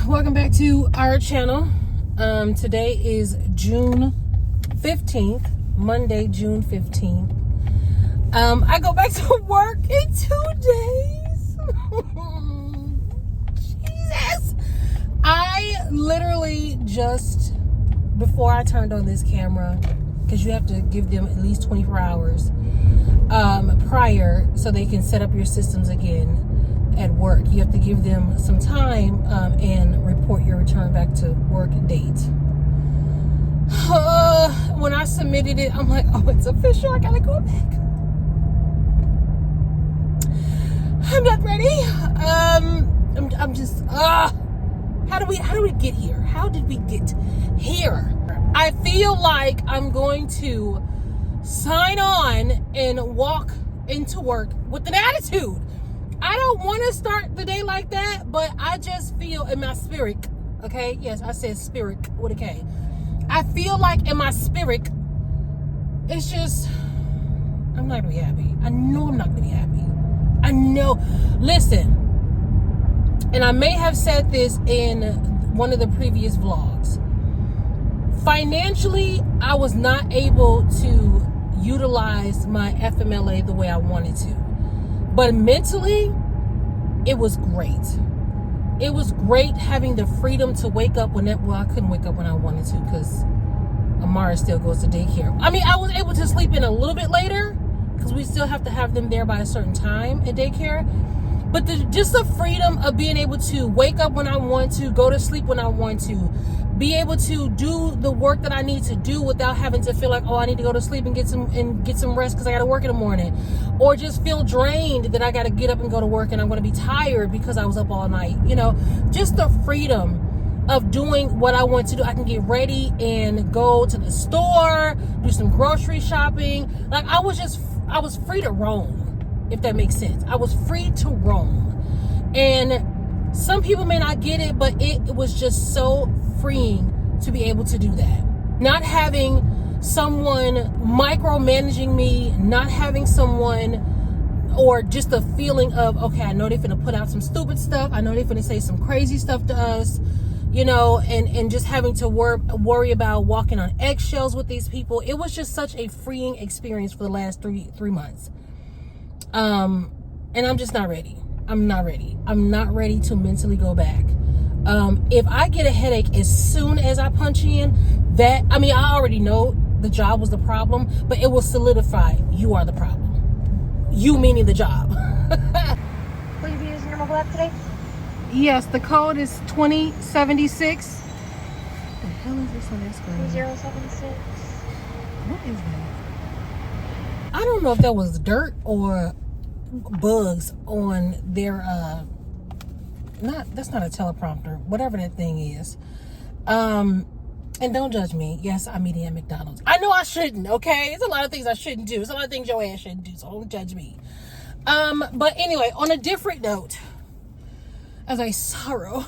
welcome back to our channel. Today is June 15th, Monday, June 15th. I go back to work in 2 days. Jesus. I literally just, before I turned on this camera, because you have to give them at least 24 hours prior so they can set up your systems again at work. You have to give them some time and report your return back to work date. When I submitted it, I'm like, oh, it's official. I gotta go back. I'm not ready. I'm just how do we get here? How did we get here? I feel like I'm going to sign on and walk into work with an attitude. I don't want to start the day like that, but I just feel in my spirit, okay? Yes, I said spirit with a K. I feel like in my spirit, it's just, I'm not going to be happy. I know I'm not going to be happy. I know. Listen, and I may have said this in one of the previous vlogs. Financially, I was not able to utilize my FMLA the way I wanted to. But mentally, it was great. It was great having the freedom to wake up I couldn't wake up when I wanted to because Amara still goes to daycare. I mean, I was able to sleep in a little bit later because we still have to have them there by a certain time at daycare. But just the freedom of being able to wake up when I want to, go to sleep when I want to, be able to do the work that I need to do without having to feel like, oh, I need to go to sleep and get some rest because I got to work in the morning, or just feel drained that I got to get up and go to work and I'm going to be tired because I was up all night. You know, just the freedom of doing what I want to do. I can get ready and go to the store, do some grocery shopping. Like I was free to roam, if that makes sense. I was free to roam. And some people may not get it, but it was just so freeing to be able to do that. Not having someone micromanaging me, not having someone, or just the feeling of, okay, I know they're finna put out some stupid stuff. I know they're finna say some crazy stuff to us, you know, and just having to worry about walking on eggshells with these people. It was just such a freeing experience for the last three months. And I'm just not ready. I'm not ready. I'm not ready to mentally go back. If I get a headache as soon as I punch in, I already know the job was the problem, but it will solidify you are the problem. You meaning the job. Will you be using your mobile app today? Yes, the code is 2076. What the hell is this on that screen? 2076. What is that? I don't know if that was dirt or bugs on their that's not a teleprompter, whatever that thing is. And don't judge me. Yes, I'm eating at McDonald's. I know I shouldn't, okay? There's a lot of things I shouldn't do. There's a lot of things your ass shouldn't do, so don't judge me. But anyway, on a different note, as I sorrow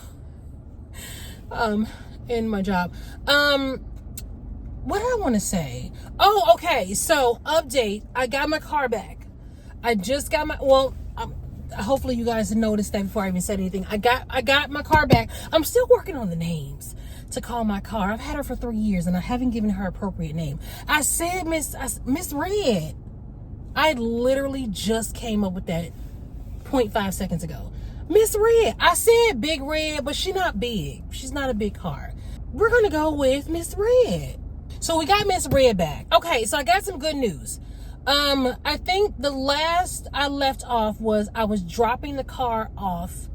in my job. What did I want to say? Oh, okay. So, update. I got my car back. I just got hopefully you guys noticed that before I even said anything. I got my car back. I'm still working on the names to call my car. I've had her for 3 years and I haven't given her an appropriate name. I said Miss Red. I literally just came up with that 0.5 seconds ago. Miss Red. I said Big Red, but she's not big. She's not a big car. We're going to go with Miss Red. So we got Miss Red back. Okay, so I got some good news. I think the last I left off was I was dropping the car off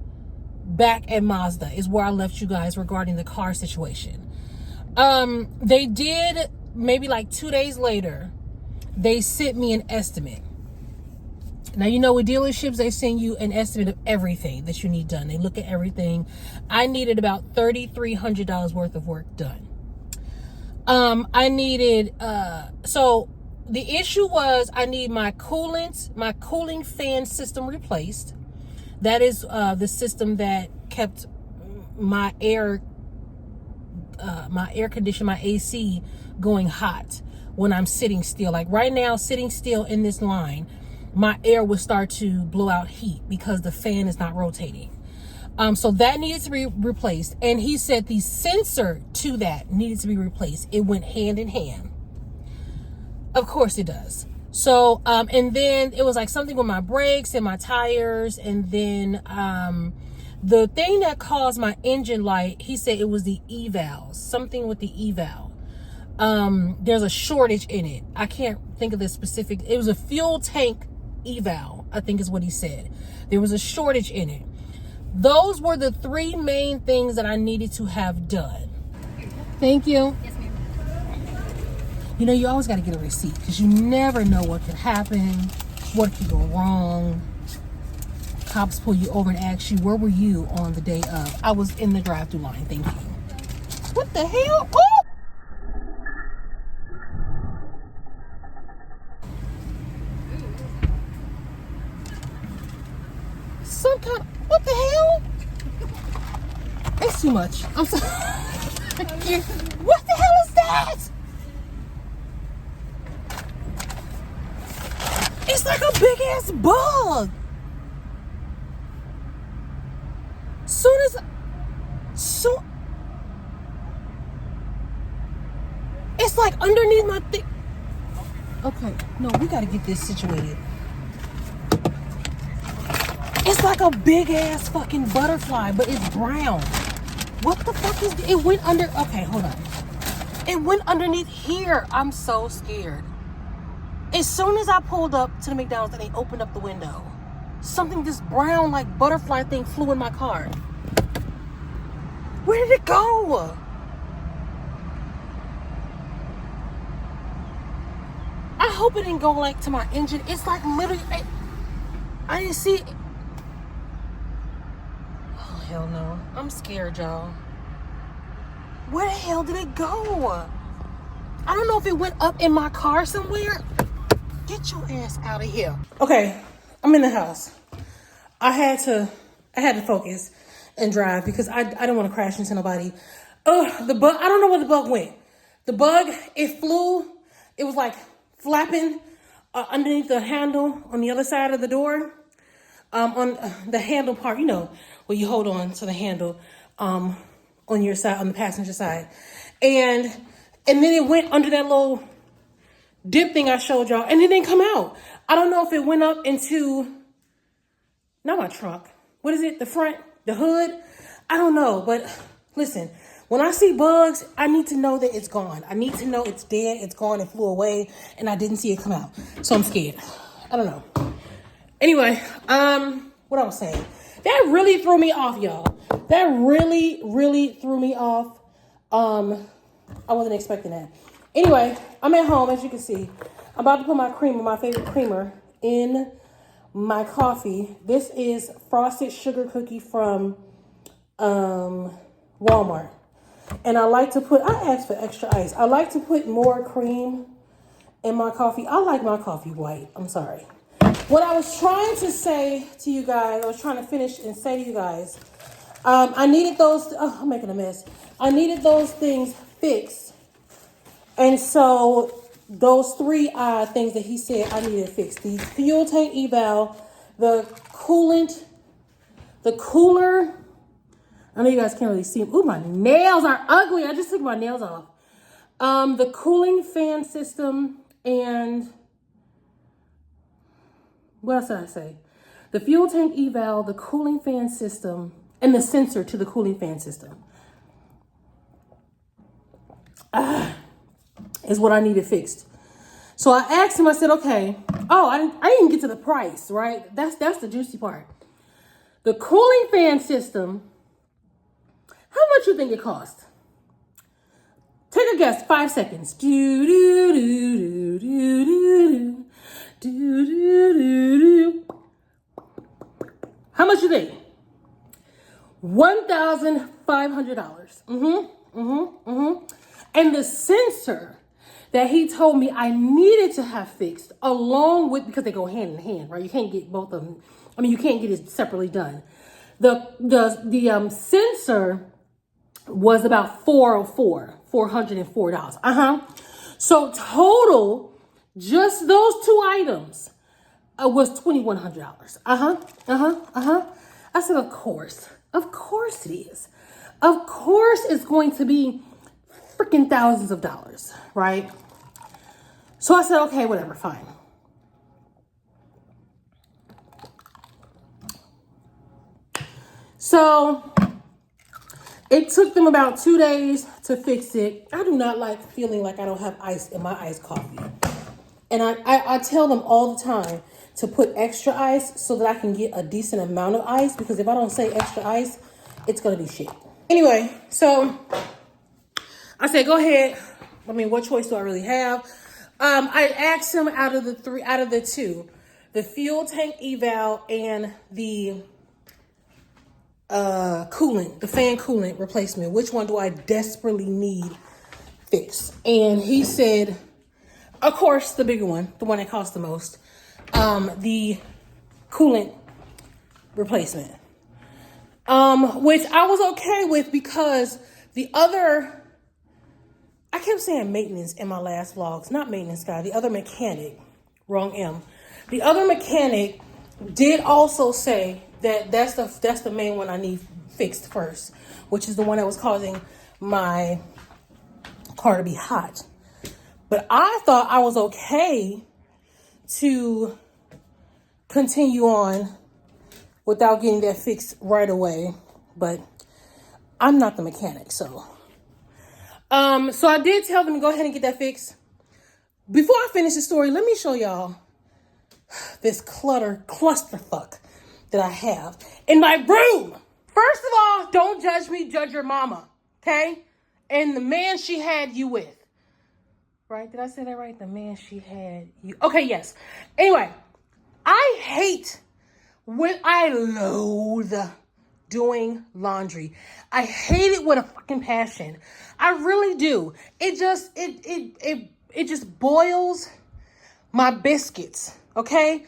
back at Mazda is where I left you guys regarding the car situation. They did, maybe like 2 days later, they sent me an estimate. Now, you know, with dealerships, they send you an estimate of everything that you need done. They look at everything. I needed about $3,300 worth of work done. I needed, so the issue was I need my cooling fan system replaced. That is the system that kept my air conditioner, my AC going hot when I'm sitting still. Like right now, sitting still in this line, my air would start to blow out heat because the fan is not rotating. So that needed to be replaced. And he said the sensor to that needed to be replaced. It went hand in hand. Of course it does. So, and then it was like something with my brakes and my tires. And then the thing that caused my engine light, he said it was the eval, something with the eval. There's a shortage in it. I can't think of the specific. It was a fuel tank eval, I think is what he said. There was a shortage in it. Those were the three main things that I needed to have done. Thank you. Yes, ma'am. You know, you always got to get a receipt because you never know what could happen, what could go wrong. Cops pull you over and ask you, where were you on the day of? I was in the drive-thru line. Thank you. What the hell? Oh! Some kind of, what the hell? It's too much. I'm sorry. What the hell is that? It's like a big ass bug. It's like underneath my thing. Okay, no, we gotta get this situated. It's like a big ass fucking butterfly, but it's brown. What the fuck is it? It went under, okay, hold on. It went underneath here. I'm so scared. As soon as I pulled up to the McDonald's and they opened up the window, something, this brown like butterfly thing flew in my car. Where did it go? I hope it didn't go like to my engine. It's like literally, I didn't see it. Oh, hell no. I'm scared, y'all. Where the hell did it go? I don't know if it went up in my car somewhere. Get your ass out of here. Okay, I'm in the house. I had to focus and drive because I don't want to crash into nobody. The bug, I don't know where the bug went. The bug, it flew. It was like flapping underneath the handle on the other side of the door. On the handle part, you know, where you hold on to the handle on your side, on the passenger side. And then it went under that little dip thing I showed y'all, and it didn't come out. I don't know if it went up into, not my trunk. What is it? The front, the hood? I don't know, but listen, when I see bugs, I need to know that it's gone. I need to know it's dead, it's gone, it flew away, and I didn't see it come out. So I'm scared. I don't know. Anyway, what I was saying. That really threw me off, y'all. That really, really threw me off. I wasn't expecting that. Anyway, I'm at home, as you can see. I'm about to put my creamer, my favorite creamer, in my coffee. This is frosted sugar cookie from Walmart. And I like to put, I asked for extra ice. I like to put more cream in my coffee. I like my coffee white. I'm sorry. What I was trying to say to you guys, I was trying to finish and say to you guys, I needed those, oh, I'm making a mess. I needed those things fixed. And so those three things that he said I needed fixed: the fuel tank eval, the coolant, the cooler. I know you guys can't really see them. Ooh, my nails are ugly. I just took my nails off. The cooling fan system, and what else did I say? The fuel tank eval, the cooling fan system, and the sensor to the cooling fan system. Is what I needed fixed. So I asked him, I said, okay. Oh, I didn't get to the price, right? That's the juicy part. The cooling fan system, how much you think it cost? Take a guess, 5 seconds. Do, do, do, do, do, do, do, do, do. How much you think? $1,500. And the sensor that he told me I needed to have fixed, along with, because they go hand in hand, right? You can't get both of them. I mean, you can't get it separately done. The sensor was about $404. So total, just those two items was $2,100. I said, of course. Of course it is. Of course it's going to be freaking thousands of dollars, right? So I said, okay, whatever, fine. So it took them about 2 days to fix it. I do not like feeling like I don't have ice in my iced coffee. And I tell them all the time to put extra ice so that I can get a decent amount of ice, because if I don't say extra ice, it's going to be shit. Anyway, so I said, go ahead. I mean, what choice do I really have? I asked him out of the two, the fuel tank eval and the coolant, the fan coolant replacement, which one do I desperately need fixed? And he said, of course, the bigger one, the one that costs the most, the coolant replacement, which I was okay with, because the other, I kept saying maintenance in my last vlogs, not maintenance guy, the other mechanic, wrong M. The other mechanic did also say that that's the main one I need fixed first, which is the one that was causing my car to be hot. But I thought I was okay to continue on without getting that fixed right away. But I'm not the mechanic, so. So I did tell them to go ahead and get that fixed. Before I finish the story, let me show y'all this clusterfuck that I have in my room. First of all, don't judge me, judge your mama, okay? And the man she had you with. Right? Did I say that right? The man she had you. Okay, yes. Anyway, I loathe doing laundry. I hate it with a fucking passion. I really do. It just boils my biscuits, okay?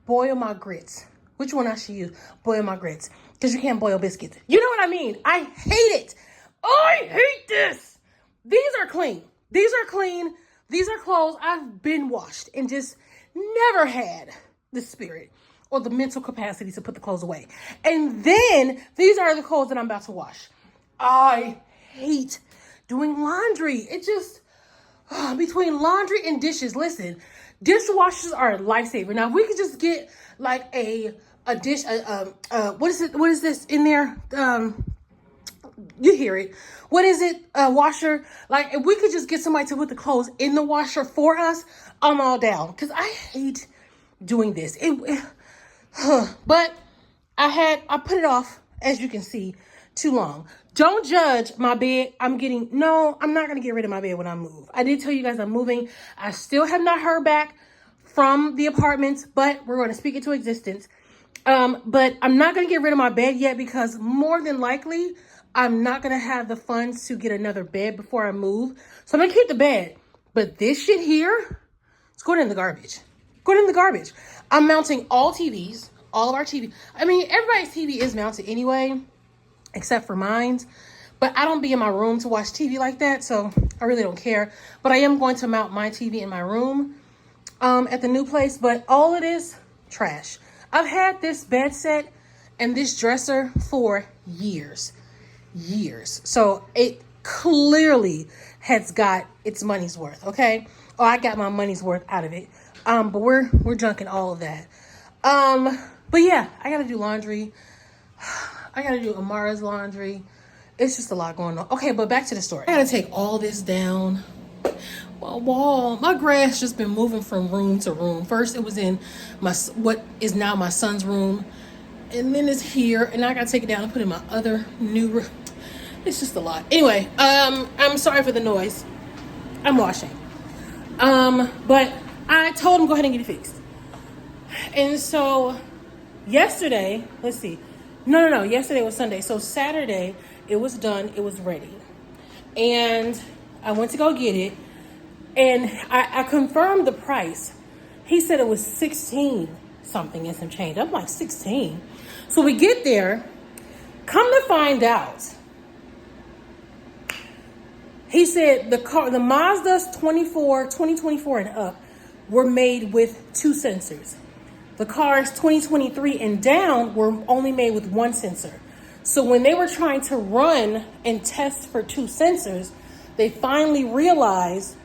Boil my grits. Which one I should use? Boil my grits. Because you can't boil biscuits. You know what I mean? I hate it. I hate this. These are clean. These are clean. These are clothes I've been washed and just never had the spirit or the mental capacity to put the clothes away. And then these are the clothes that I'm about to wash. I hate doing laundry. It just, between laundry and dishes, listen, dishwashers are a lifesaver. Now, if we could just get like a dish, what is this in there? You hear it. What is it? Washer. Like, if we could just get somebody to put the clothes in the washer for us, I'm all down. Because I hate doing this. But I put it off, as you can see, too long. Don't judge my bed. I'm not going to get rid of my bed when I move. I did tell you guys I'm moving. I still have not heard back from the apartments, but we're going to speak it to existence. But I'm not going to get rid of my bed yet, because more than likely, I'm not going to have the funds to get another bed before I move. So I'm going to keep the bed. But this shit here, it's going in the garbage. Going in the garbage. I'm mounting all TVs, all of our TV. I mean, everybody's TV is mounted anyway, except for mine. But I don't be in my room to watch TV like that, so I really don't care. But I am going to mount my TV in my room at the new place. But all it is, trash. I've had this bed set and this dresser for years. So it clearly has got its money's worth, okay? Oh, I got my money's worth out of it. But we're junking all of that. But yeah, I gotta do laundry. I gotta do Amara's laundry. It's just a lot going on. Okay, but back to the story. I gotta take all this down. My wall, my grass just been moving from room to room. First, it was in what is now my son's room. And then it's here, and I gotta take it down and put it in my other new room. It's just a lot. Anyway, I'm sorry for the noise. I'm washing. But I told him go ahead and get it fixed. And so yesterday, let's see. No. Yesterday was Sunday. So Saturday, it was done. It was ready. And I went to go get it. And I confirmed the price. He said it was 16 something and some change. I'm like, 16? So we get there. Come to find out, he said the Mazda's 2024 and up were made with 2 sensors. The cars 2023 and down were only made with 1 sensor. So when they were trying to run and test for 2 sensors, they finally realized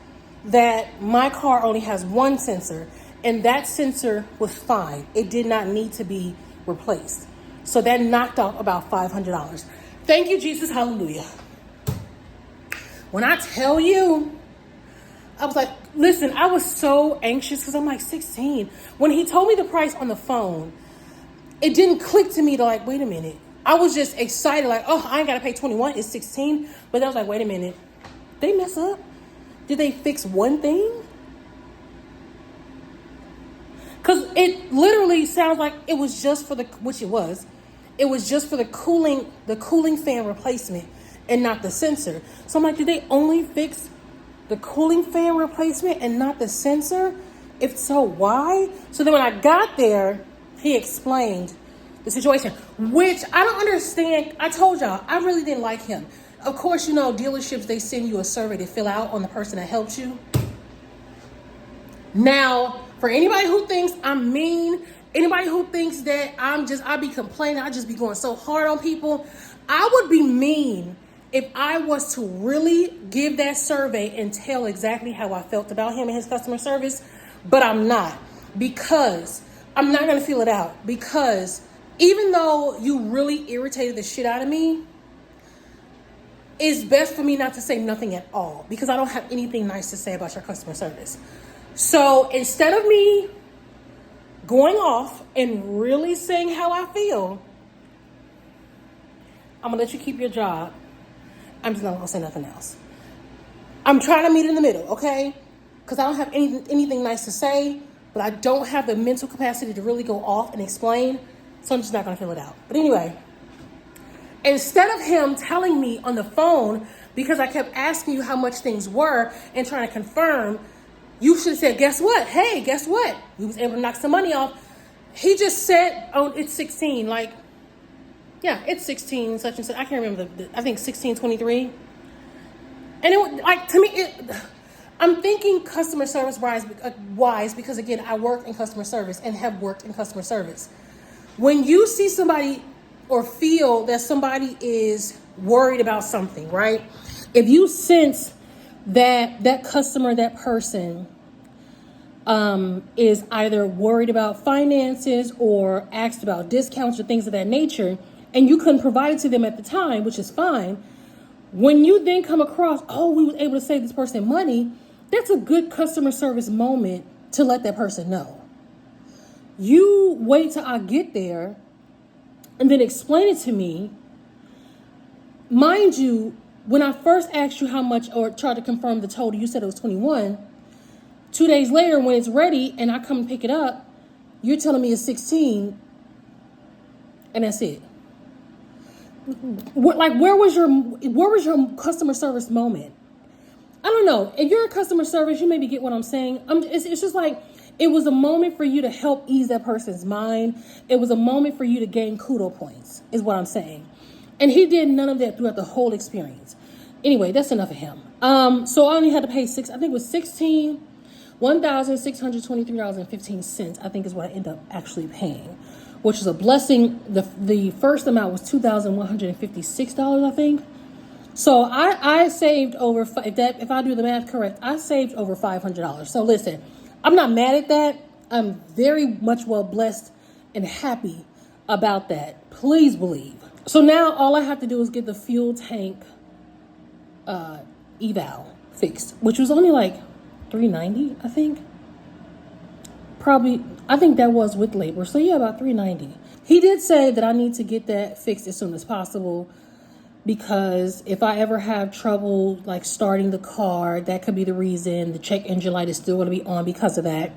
that my car only has 1 sensor, and that sensor was fine. It did not need to be replaced. So that knocked off about $500. Thank you, Jesus. Hallelujah. When I tell you, I was like, listen, I was so anxious because I'm like 16. When he told me the price on the phone, it didn't click to me to like, wait a minute. I was just excited, like, oh, I ain't got to pay 21. It's 16. But I was like, wait a minute. They mess up? Did they fix one thing? Because it literally sounds like it was just for which it was. It was just for the cooling fan replacement and not the sensor. So I'm like, did they only fix the cooling fan replacement and not the sensor? If so, why? So then when I got there, he explained the situation, which I don't understand. I told y'all, I really didn't like him. Of course, you know, dealerships, they send you a survey to fill out on the person that helped you. Now, for anybody who thinks I'm mean, anybody who thinks that I be complaining, I just be going so hard on people, I would be mean if I was to really give that survey and tell exactly how I felt about him and his customer service, but I'm not, because I'm not going to feel it out, because even though you really irritated the shit out of me, it's best for me not to say nothing at all, because I don't have anything nice to say about your customer service. So instead of me going off and really saying how I feel, I'm going to let you keep your job. I'm just not going to say nothing else. I'm trying to meet in the middle, okay? Because I don't have anything nice to say, but I don't have the mental capacity to really go off and explain. So I'm just not going to fill it out. But anyway, instead of him telling me on the phone, because I kept asking you how much things were and trying to confirm, you should have said, guess what? Hey, guess what? We was able to knock some money off. He just said, oh, it's 16. Like, yeah, it's 16, such and such. I can't remember I think 1623. And it like, to me, I'm thinking customer service wise, because again, I work in customer service and have worked in customer service. When you see somebody or feel that somebody is worried about something, right? If you sense that customer, that person is either worried about finances or asked about discounts or things of that nature, and you couldn't provide it to them at the time, which is fine. When you then come across, oh, we were able to save this person money, that's a good customer service moment to let that person know. You wait till I get there and then explain it to me. Mind you, when I first asked you how much or tried to confirm the total, you said it was 21. 2 days later, when it's ready and I come and pick it up, you're telling me it's 16, and that's it. Where was your customer service moment? I don't know. If you're in customer service, you maybe get what I'm saying. It's just like, it was a moment for you to help ease that person's mind. It was a moment for you to gain kudo points, is what I'm saying. And he did none of that throughout the whole experience. Anyway, that's enough of him. So I only had to pay $1,623.15, I think is what I ended up actually paying, which is a blessing. The first amount was $2,156, I think. So I saved over, if I do the math correct, I saved over $500. So listen, I'm not mad at that. I'm very much well blessed and happy about that. Please believe. So now all I have to do is get the fuel tank eval fixed, which was only like $390, I think. Probably, I think that was with labor. So yeah, about $390. He did say that I need to get that fixed as soon as possible, because if I ever have trouble like starting the car, that could be the reason. The check engine light is still going to be on because of that.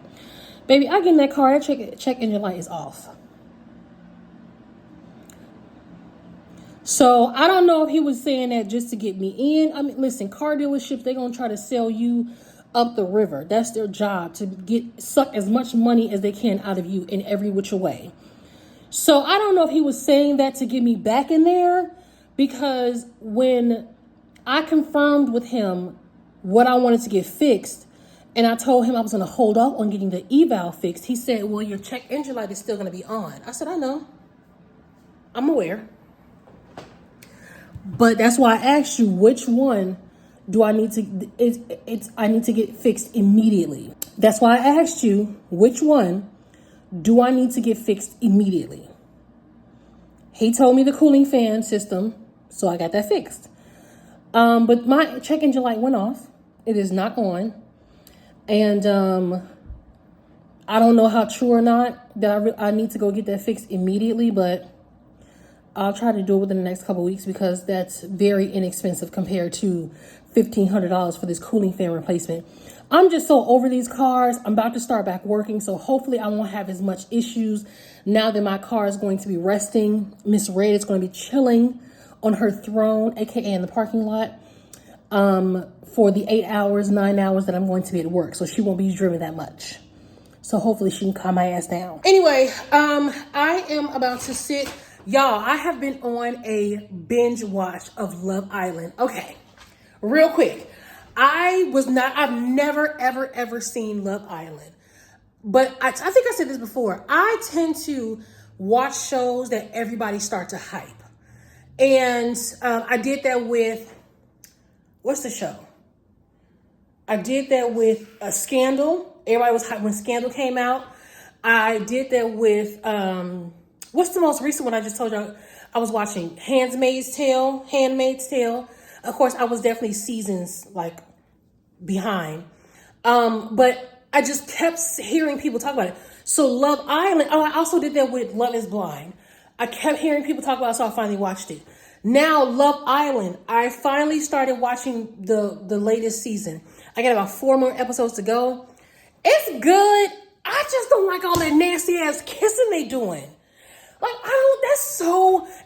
Baby, I get in that car, that check engine light is off. So I don't know if he was saying that just to get me in. I mean, listen, car dealerships, they're going to try to sell you up the river. That's their job, to suck as much money as they can out of you in every which way. So I don't know if he was saying that to get me back in there, because when I confirmed with him what I wanted to get fixed, and I told him I was going to hold off on getting the eval fixed, he said, well, your check engine light is still going to be on. I said, I know. I'm aware. But that's why I asked you, which one do I need to, I need to get fixed immediately. That's why I asked you, which one do I need to get fixed immediately? He told me the cooling fan system, so I got that fixed. But my check engine light went off. It is not on. And I don't know how true or not that I need to go get that fixed immediately, but I'll try to do it within the next couple of weeks because that's very inexpensive compared to $1,500 for this cooling fan replacement. I'm just so over these cars. I'm about to start back working, so hopefully I won't have as much issues now that my car is going to be resting. Miss Red is going to be chilling on her throne, aka in the parking lot, for the 8 hours, 9 hours that I'm going to be at work. So she won't be driven that much. So hopefully she can calm my ass down. Anyway, I am about to sit. Y'all, I have been on a binge watch of Love Island. Okay, real quick. I've never, ever seen Love Island. But I think I said this before. I tend to watch shows that everybody starts to hype. And I did that with, what's the show? I did that with Scandal. Everybody was hyped when Scandal came out. I did that with, what's the most recent one I just told you I was watching? Handmaid's Tale. Of course, I was definitely seasons like behind. But I just kept hearing people talk about it. So Love Island, I also did that with Love is Blind. I kept hearing people talk about it, so I finally watched it. Now, Love Island, I finally started watching the latest season. I got about 4 more episodes to go. It's good. I just don't like all that nasty ass kissing they doing. Like,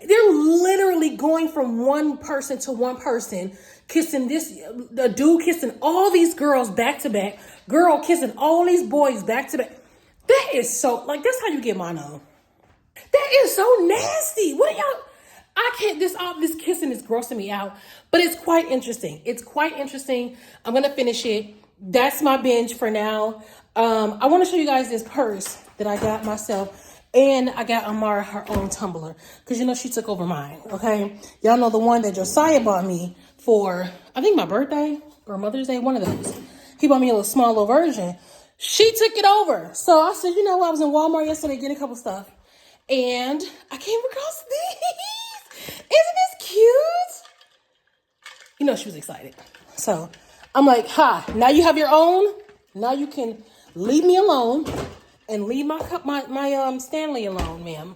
they're literally going from one person to one person, kissing the dude kissing all these girls back to back, girl kissing all these boys back to back. That is so, like, that's how you get mono. That is so nasty. What are y'all, I can't, this kissing is grossing me out, but it's quite interesting. I'm going to finish it. That's my binge for now. I want to show you guys this purse that I got myself. And I got Amara her own tumbler because, you know, she took over mine, okay? Y'all know the one that Josiah bought me for, I think, my birthday or Mother's Day, one of those. He bought me a little small little version. She took it over. So I said, you know what? I was in Walmart yesterday getting a couple stuff. And I came across these. Isn't this cute? You know, she was excited. So I'm like, now you have your own. Now you can leave me alone. And leave my Stanley alone, ma'am.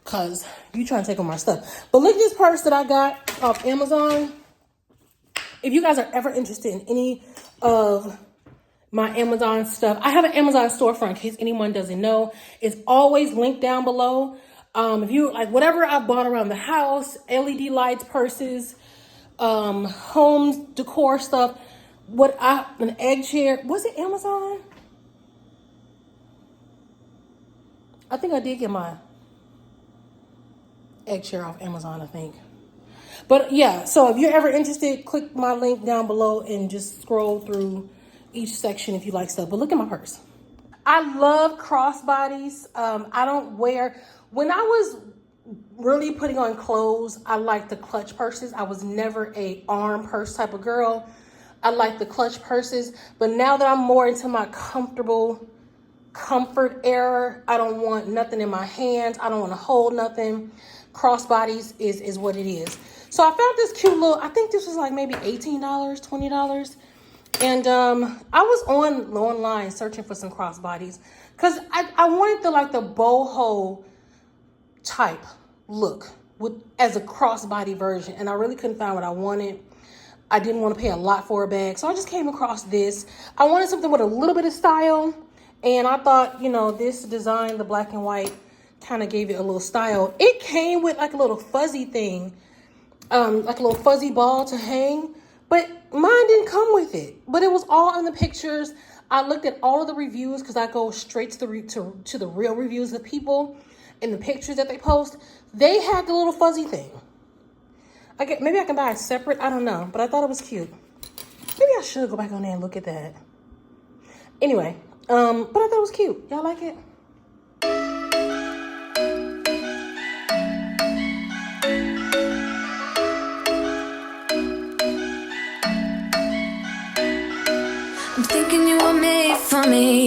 Because you trying to take on my stuff. But look at this purse that I got off Amazon. If you guys are ever interested in any of my Amazon stuff, I have an Amazon storefront in case anyone doesn't know. It's always linked down below. If you like whatever I bought around the house, LED lights, purses, home decor stuff, an egg chair. Was it Amazon? I think I did get my egg chair off Amazon, I think. But yeah, so if you're ever interested, click my link down below and just scroll through each section if you like stuff. But look at my purse. I love crossbodies. I don't wear, when I was really putting on clothes, I like the clutch purses. I was never a arm purse type of girl. I like the clutch purses. But now that I'm more into my comfort era, I don't want nothing in my hands. I don't want to hold nothing. Crossbodies is what it is. So I found this cute little, I think this was like maybe $18, $20. And I was online searching for some crossbodies because I wanted the boho type look as a crossbody version. And I really couldn't find what I wanted. I didn't want to pay a lot for a bag. So I just came across this. I wanted something with a little bit of style. And I thought, you know, this design, the black and white, kind of gave it a little style. It came with like a little fuzzy thing, like a little fuzzy ball to hang, but mine didn't come with it. But it was all in the pictures. I looked at all of the reviews because I go straight to the real reviews of people and the pictures that they post. They had the little fuzzy thing. Maybe I can buy it separate. I don't know, but I thought it was cute. Maybe I should go back on there and look at that. Anyway. But I thought it was cute. Y'all like it? me.